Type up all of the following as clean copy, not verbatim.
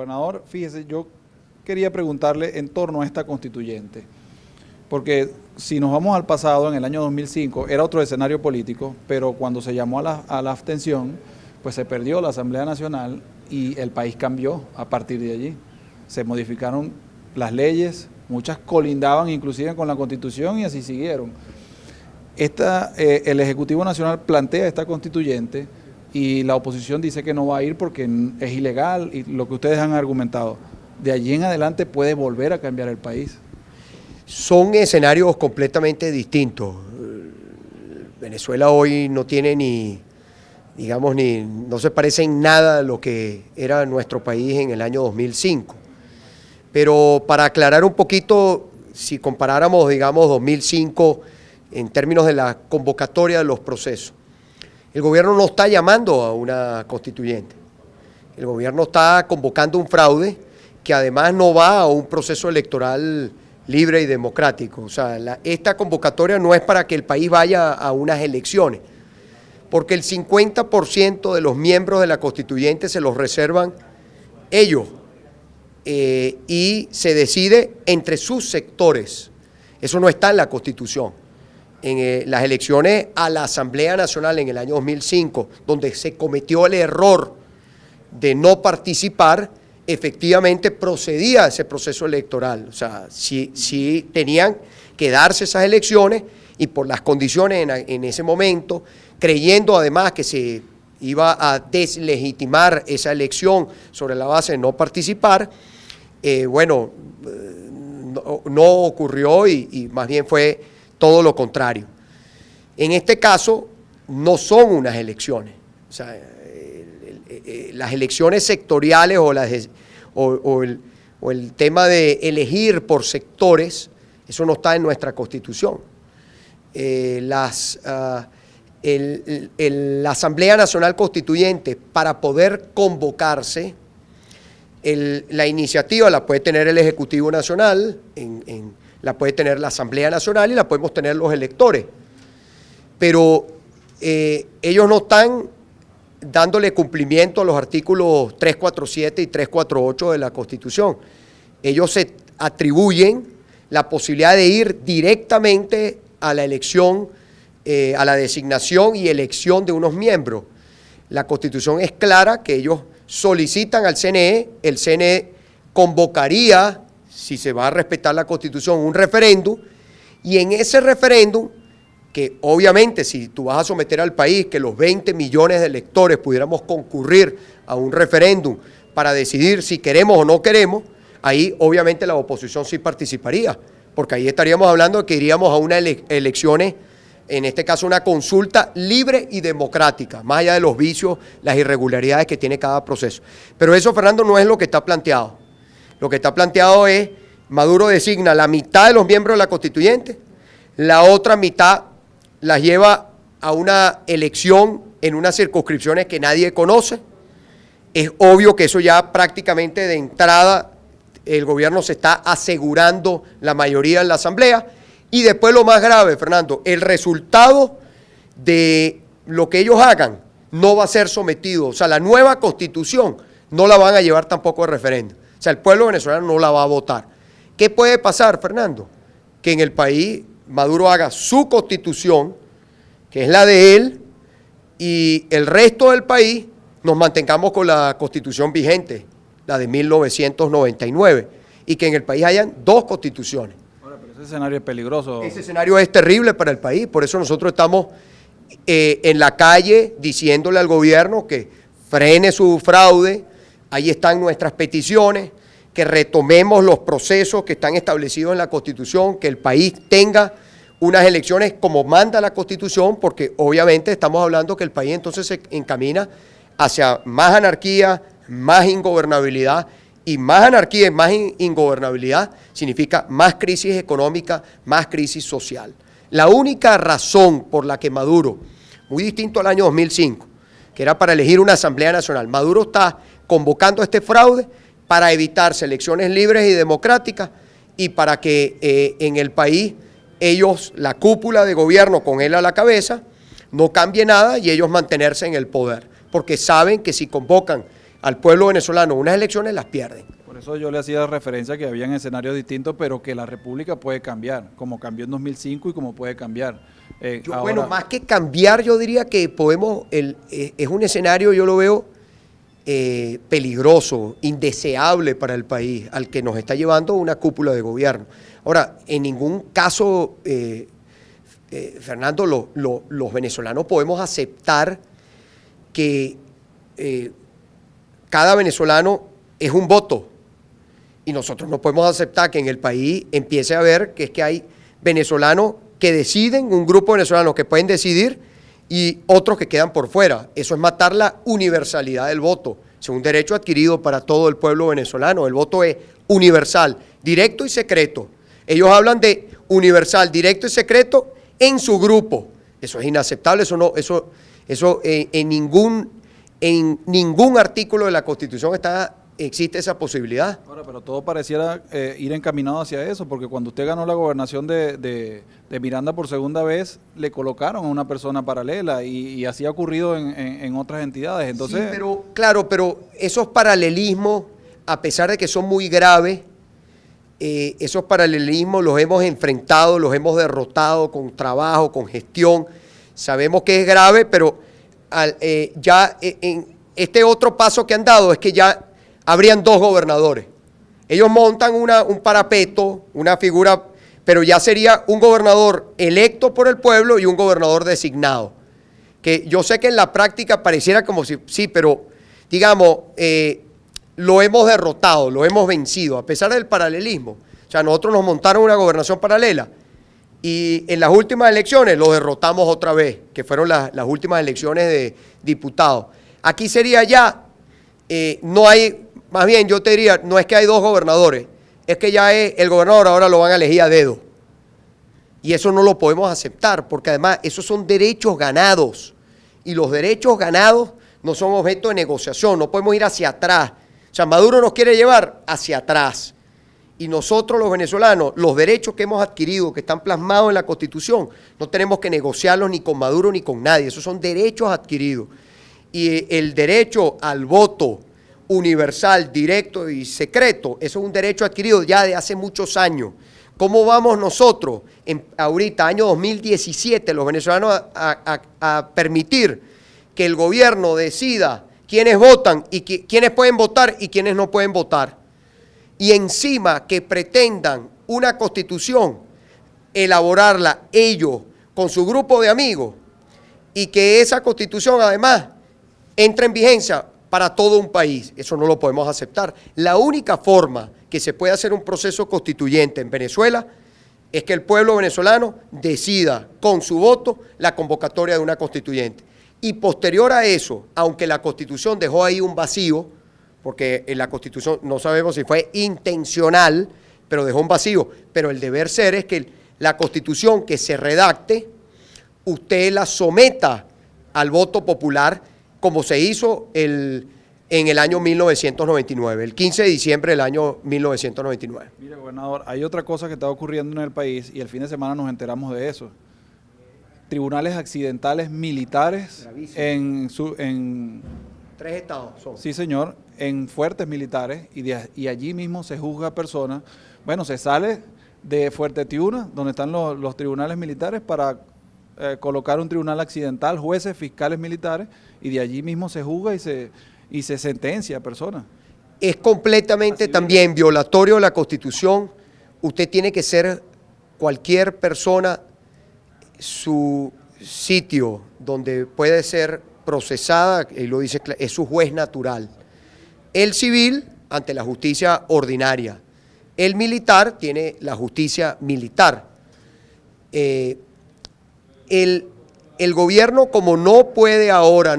Gobernador, fíjese, yo quería preguntarle en torno a esta constituyente, porque si nos vamos al pasado, en el año 2005, era otro escenario político, pero cuando se llamó a la abstención, pues se perdió la Asamblea Nacional y el país cambió a partir de allí. Se modificaron las leyes, muchas colindaban inclusive con la Constitución y así siguieron. El Ejecutivo Nacional plantea esta constituyente y la oposición dice que no va a ir porque es ilegal y lo que ustedes han argumentado. De allí en adelante puede volver a cambiar el país. Son escenarios completamente distintos. Venezuela hoy no tiene no se parece en nada a lo que era nuestro país en el año 2005. Pero para aclarar un poquito, si comparáramos, 2005 en términos de la convocatoria de los procesos, el gobierno no está llamando a una constituyente. El gobierno está convocando un fraude que además no va a un proceso electoral libre y democrático. O sea, esta convocatoria no es para que el país vaya a unas elecciones, porque el 50% de los miembros de la constituyente se los reservan ellos y se decide entre sus sectores. Eso no está en la Constitución. En las elecciones a la Asamblea Nacional en el año 2005, donde se cometió el error de no participar, efectivamente procedía ese proceso electoral. O sea, sí tenían que darse esas elecciones y por las condiciones en ese momento, creyendo además que se iba a deslegitimar esa elección sobre la base de no participar, no ocurrió y más bien fue todo lo contrario. En este caso no son unas elecciones, o sea, las elecciones sectoriales o el tema de elegir por sectores, eso no está en nuestra Constitución. La Asamblea Nacional Constituyente, para poder convocarse, la iniciativa la puede tener el Ejecutivo Nacional, la puede tener la Asamblea Nacional y la podemos tener los electores. Pero ellos no están dándole cumplimiento a los artículos 347 y 348 de la Constitución. Ellos se atribuyen la posibilidad de ir directamente a la elección, a la designación y elección de unos miembros. La Constitución es clara que ellos solicitan al CNE, el CNE convocaría, si se va a respetar la Constitución, un referéndum, y en ese referéndum, que obviamente si tú vas a someter al país, que los 20 millones de electores pudiéramos concurrir a un referéndum para decidir si queremos o no queremos, ahí obviamente la oposición sí participaría, porque ahí estaríamos hablando de que iríamos a unas elecciones, en este caso una consulta libre y democrática, más allá de los vicios, las irregularidades que tiene cada proceso. Pero eso, Fernando, no es lo que está planteado. Lo que está planteado es, Maduro designa la mitad de los miembros de la constituyente, la otra mitad las lleva a una elección en unas circunscripciones que nadie conoce. Es obvio que eso ya prácticamente de entrada el gobierno se está asegurando la mayoría en la asamblea. Y después lo más grave, Fernando, el resultado de lo que ellos hagan no va a ser sometido. O sea, la nueva constitución no la van a llevar tampoco a referéndum. O sea, el pueblo venezolano no la va a votar. ¿Qué puede pasar, Fernando? Que en el país Maduro haga su constitución, que es la de él, y el resto del país nos mantengamos con la constitución vigente, la de 1999, y que en el país hayan dos constituciones. Ese escenario es peligroso. Ese escenario es terrible para el país, por eso nosotros estamos en la calle diciéndole al gobierno que frene su fraude. Ahí están nuestras peticiones, que retomemos los procesos que están establecidos en la Constitución, que el país tenga unas elecciones como manda la Constitución, porque obviamente estamos hablando que el país entonces se encamina hacia más anarquía, más ingobernabilidad, y más anarquía y más ingobernabilidad significa más crisis económica, más crisis social. La única razón por la que Maduro, muy distinto al año 2005, que era para elegir una Asamblea Nacional, Maduro está convocando este fraude para evitar elecciones libres y democráticas y para que en el país ellos, la cúpula de gobierno con él a la cabeza, no cambie nada y ellos mantenerse en el poder, porque saben que si convocan al pueblo venezolano unas elecciones, las pierden. Por eso yo le hacía referencia a que habían escenarios distintos, pero que la República puede cambiar, como cambió en 2005 y como puede cambiar. Ahora, bueno, más que cambiar, yo diría que podemos, es un escenario, yo lo veo peligroso, indeseable para el país, al que nos está llevando una cúpula de gobierno. Ahora, en ningún caso, Fernando, los venezolanos podemos aceptar que cada venezolano es un voto. Y nosotros no podemos aceptar que en el país empiece a ver que es que hay venezolanos que deciden, un grupo de venezolanos que pueden decidir y otros que quedan por fuera. Eso es matar la universalidad del voto. Es un derecho adquirido para todo el pueblo venezolano. El voto es universal, directo y secreto. Ellos hablan de universal, directo y secreto en su grupo. Eso es inaceptable, eso en ningún artículo de la Constitución existe esa posibilidad. Ahora, pero todo pareciera ir encaminado hacia eso, porque cuando usted ganó la gobernación de Miranda por segunda vez, le colocaron a una persona paralela y así ha ocurrido en otras entidades. Entonces, sí, pero esos paralelismos, a pesar de que son muy graves, esos paralelismos los hemos enfrentado, los hemos derrotado con trabajo, con gestión. Sabemos que es grave, pero ya en este otro paso que han dado es que ya habrían dos gobernadores. Ellos montan un parapeto, una figura, pero ya sería un gobernador electo por el pueblo y un gobernador designado. Que yo sé que en la práctica pareciera como si, sí, pero digamos, lo hemos derrotado, lo hemos vencido, a pesar del paralelismo. O sea, nosotros nos montaron una gobernación paralela y en las últimas elecciones lo derrotamos otra vez, que fueron las últimas elecciones de diputados. Aquí sería ya, no hay... Más bien, yo te diría, no es que hay dos gobernadores, es que ya el gobernador ahora lo van a elegir a dedo. Y eso no lo podemos aceptar, porque además esos son derechos ganados. Y los derechos ganados no son objeto de negociación, no podemos ir hacia atrás. O sea, Maduro nos quiere llevar hacia atrás. Y nosotros los venezolanos, los derechos que hemos adquirido, que están plasmados en la Constitución, no tenemos que negociarlos ni con Maduro ni con nadie. Esos son derechos adquiridos. Y el derecho al voto universal, directo y secreto, eso es un derecho adquirido ya de hace muchos años. ¿Cómo vamos nosotros, ahorita, año 2017, los venezolanos a permitir que el gobierno decida quiénes votan y quiénes pueden votar y quiénes no pueden votar? Y encima que pretendan una constitución, elaborarla ellos con su grupo de amigos y que esa constitución además entre en vigencia para todo un país. Eso no lo podemos aceptar. La única forma que se puede hacer un proceso constituyente en Venezuela es que el pueblo venezolano decida con su voto la convocatoria de una constituyente. Y posterior a eso, aunque la Constitución dejó ahí un vacío, porque en la Constitución no sabemos si fue intencional, pero dejó un vacío, pero el deber ser es que la Constitución que se redacte, usted la someta al voto popular, como se hizo en el año 1999, el 15 de diciembre del año 1999. Mire, gobernador, hay otra cosa que está ocurriendo en el país y el fin de semana nos enteramos de eso. Tribunales accidentales militares en 3 estados son. Sí, señor, en fuertes militares y allí mismo se juzga a personas. Bueno, se sale de Fuerte Tiuna, donde están los tribunales militares, para colocar un tribunal accidental, jueces, fiscales militares, y de allí mismo se juzga y se sentencia a personas. Es completamente también violatorio de la Constitución. Usted tiene que ser cualquier persona, su sitio donde puede ser procesada, y lo dice, es su juez natural. El civil ante la justicia ordinaria. El militar tiene la justicia militar. El gobierno, como no puede ahora,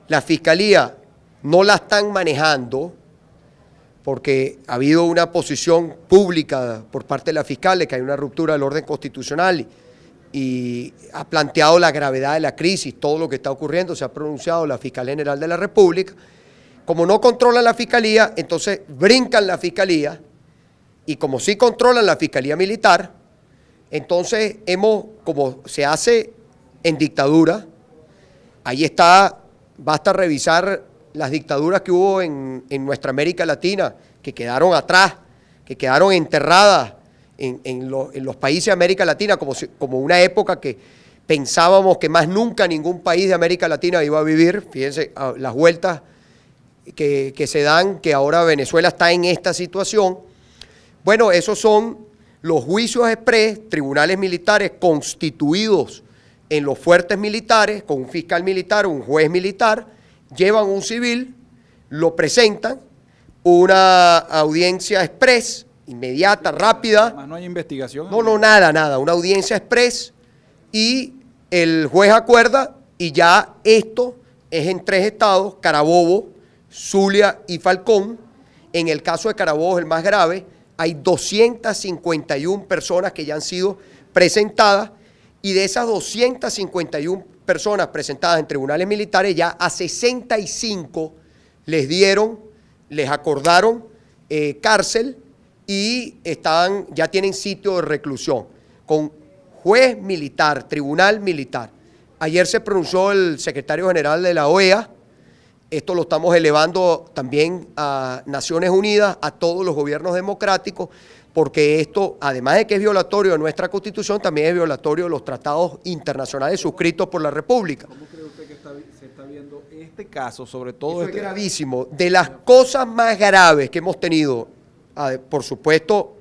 la fiscalía no la están manejando, porque ha habido una posición pública por parte de la fiscal de que hay una ruptura del orden constitucional y ha planteado la gravedad de la crisis, todo lo que está ocurriendo, se ha pronunciado la Fiscalía General de la República. Como no controlan la fiscalía, entonces brincan la fiscalía, y como sí controlan la fiscalía militar, entonces como se hace en dictadura, ahí está, basta revisar las dictaduras que hubo en nuestra América Latina, que quedaron atrás, que quedaron enterradas en los países de América Latina, como una época que pensábamos que más nunca ningún país de América Latina iba a vivir. Fíjense las vueltas que se dan, que ahora Venezuela está en esta situación. Bueno, esos son los juicios exprés, tribunales militares constituidos en los fuertes militares, con un fiscal militar, un juez militar, llevan un civil, lo presentan, una audiencia exprés, inmediata, rápida. Además, no hay investigación. No, nada, una audiencia exprés, y el juez acuerda, y ya esto es en 3 estados, Carabobo, Zulia y Falcón. En el caso de Carabobo, el más grave, hay 251 personas que ya han sido presentadas, y de esas 251 personas presentadas en tribunales militares, ya a 65 les acordaron cárcel, y ya tienen sitio de reclusión, con juez militar, tribunal militar. Ayer se pronunció el secretario general de la OEA, esto lo estamos elevando también a Naciones Unidas, a todos los gobiernos democráticos, porque esto, además de que es violatorio de nuestra Constitución, también es violatorio de los tratados internacionales suscritos por la República. ¿Cómo cree usted que se está viendo este caso, sobre todo? Eso es gravísimo. De las cosas más graves que hemos tenido, por supuesto,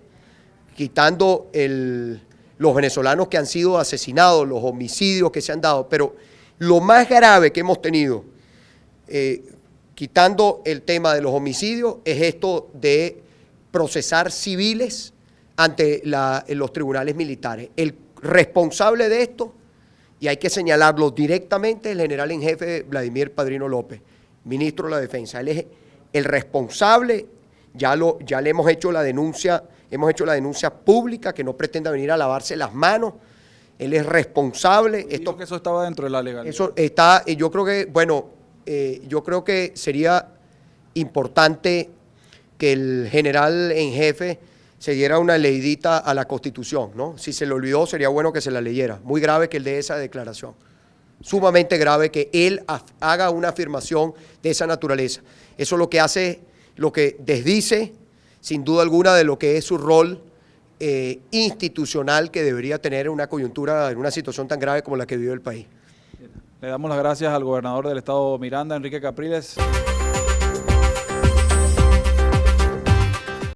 quitando los venezolanos que han sido asesinados, los homicidios que se han dado, pero lo más grave que hemos tenido, quitando el tema de los homicidios, es esto de procesar civiles ante los tribunales militares. El responsable de esto, y hay que señalarlo directamente, es el general en jefe Vladimir Padrino López, ministro de la Defensa. Él es el responsable, ya le hemos hecho la denuncia pública, que no pretenda venir a lavarse las manos. Él es responsable. Dijo que eso estaba dentro de la legalidad. Eso está, yo creo que, yo creo que sería importante que el general en jefe se diera una leidita a la Constitución, ¿no? Si se le olvidó, sería bueno que se la leyera. Muy grave que él dé esa declaración. Sumamente grave que él haga una afirmación de esa naturaleza. Eso es lo que hace, lo que desdice, sin duda alguna, de lo que es su rol institucional que debería tener en una coyuntura, en una situación tan grave como la que vive el país. Le damos las gracias al gobernador del estado Miranda, Enrique Capriles.